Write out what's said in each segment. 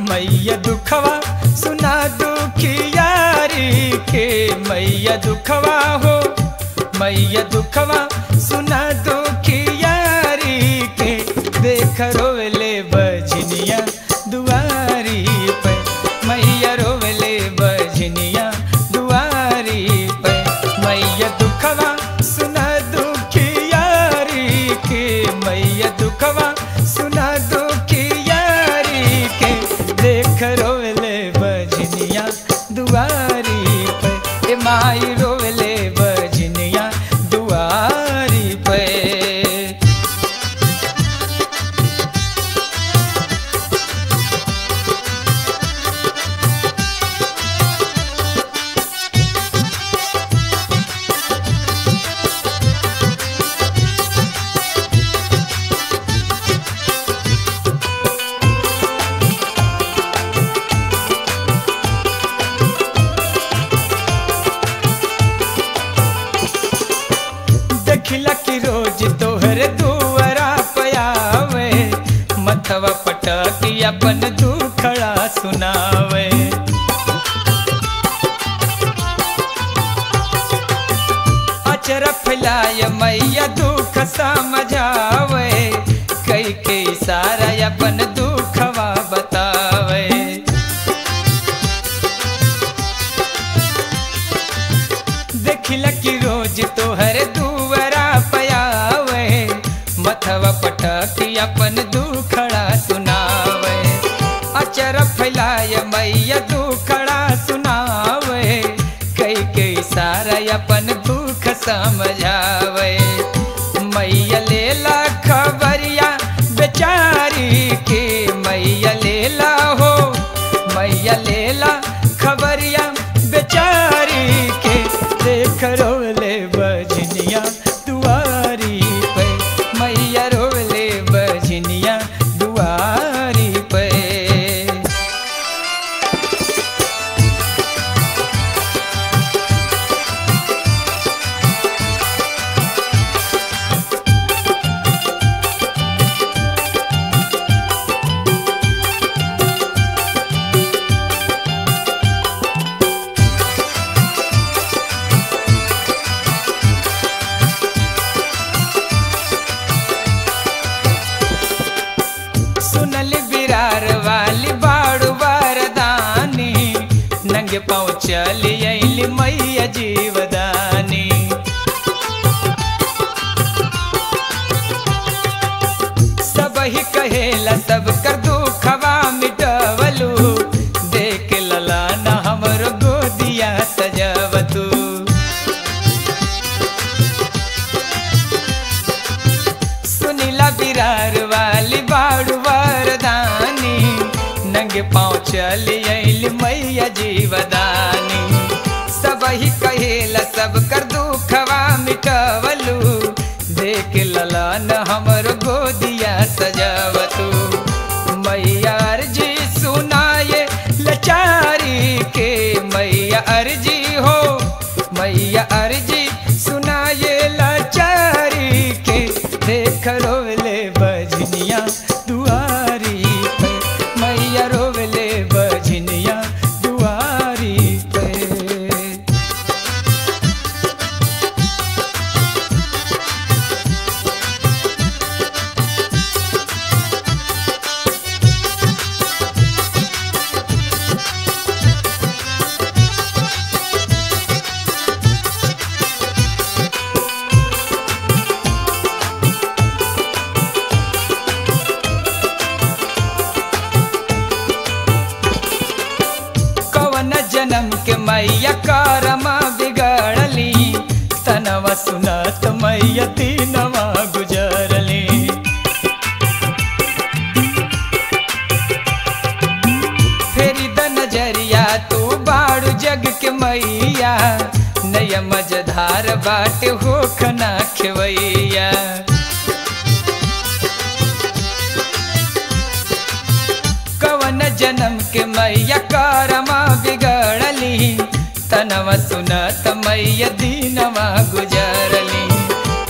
मैया दुखवा सुना दुखियारी के, मैया दुखवा हो मैया दुखवा सुना दुखियारी के। देख रोवले बजनिया दुआरी पे, मैया रोवले बजनिया दुआरी पे। मैया दुखवा सुना दुखियारी के, मैया दुखवा सुना दुखियारी के। देख रोवले बजनिया दुआरी पे, ए माई रोवले बजनिया दुआरी पे। देखिला कि रोज तोहर दुआरा पे आवे, मथवा पटकी अपन दुखड़ा सुनावे। अचरा फैलाय मैया दुख समझावे, कई के इशारा अपन दुखवा बतावे। देखिला कि रोज तोहर दुआरा पे आवे, मथवा पटकी अपन दुखड़ा सुनावे। अचर फैलाय मैया दुखड़ा सुनावे, कई के इशारा अपन दुख समझावे। मैया लेला खबरिया बेचारी के, मैया लेला हो मैया लेला खबरिया बेचारी के। देख रोवले बजनिया दुआरी पे, मैया रोवले बजनिया दुआरी पे। सुनली बिरार वाली बाड़ू वरदानी, नंगे पाँव चली अइली मैया जीवदानी। सबही कहेला सब कर दुखवा मिटवलू, देख ललाना हमर गोदिया सजवतू। सुनीला बिरार वाली बाड़ू वरदानी, नंगे पाँव चली अइली मैया जीवदानी। सबही कहेला सब कर दुखवा मिटवलू, देख ललान हमर गोदिया सजवतू। मैया अर्जी सुनाए लाचारी के, मैया अर्जी हो मैया अर्जी सुनाए लाचारी के। देख रोवले बजनिया दुआरी पे, मैया रोवले बजनिया दुआरी पे। जन्म के मैया कारमा बिगड़ली, तनवा सुनत मैया तीनवा गुजरली। फेरी द नजरिया तू बाड़ू जग के मैया नया मजधार बाटे हो खना खेवैया। कवन जन्म के मैया करमा बिगड़ली तनवा सुनत मैया दीनवा गुजरली।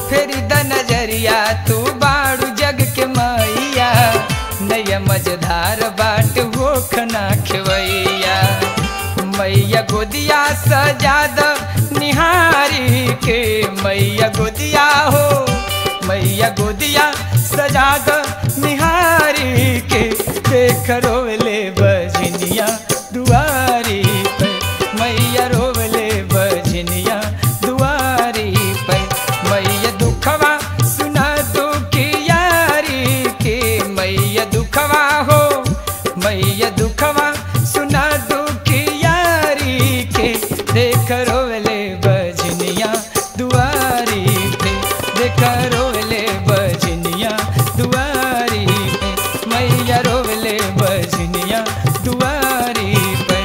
फेरी द नजरिया तू बाड़ू जग के मैया नया मजधार बाट हो खना खेवैया। मैया गोदिया सजा द निहारी के मैया गोदिया हो मैया गोदिया सजा द निहारी के देख रोवले बजनिया दुआरी पे मैया रोवले बजनिया दुआरी पे। मैया दुखवा सुना दुखियारी के मैया दुखवा हो मैया दुखवा सुना दुखियारी के देख रोवले बजनिया दुआरी पे देख रोवले बजनिया दुआरी पे मैया रोवले बजनिया दुआरी पे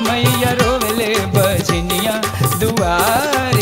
मैया रोवले बजनिया दुआरी।